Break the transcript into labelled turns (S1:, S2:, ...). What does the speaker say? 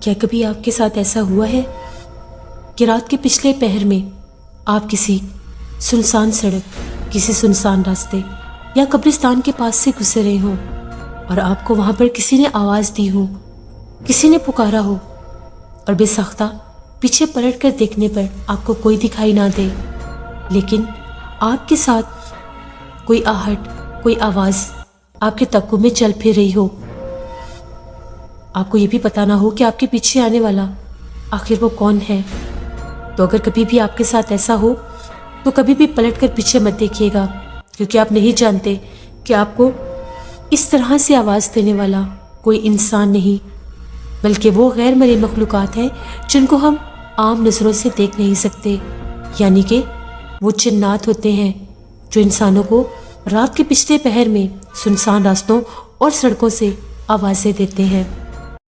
S1: क्या कभी आपके साथ ऐसा हुआ है कि रात के पिछले पहर में आप किसी सुनसान सड़क, किसी सुनसान रास्ते या कब्रिस्तान के पास से गुजर रहे हों और आपको वहां पर किसी ने आवाज़ दी हो, किसी ने पुकारा हो और बेसाख्ता पीछे पलट कर देखने पर आपको कोई दिखाई ना दे, लेकिन आपके साथ कोई आहट, कोई आवाज़ आपके तक्कों में चल फिर रही हो। आपको ये भी पता ना हो कि आपके पीछे आने वाला आखिर वो कौन है। तो अगर कभी भी आपके साथ ऐसा हो तो कभी भी पलट कर पीछे मत देखिएगा, क्योंकि आप नहीं जानते कि आपको इस तरह से आवाज़ देने वाला कोई इंसान नहीं, बल्कि वो गैर मरे मखलूक़ात हैं जिनको हम आम नज़रों से देख नहीं सकते, यानी कि वो जिन्नात होते हैं जो इंसानों को रात के पिछले पहर में सुनसान रास्तों और सड़कों से आवाज़ें देते हैं।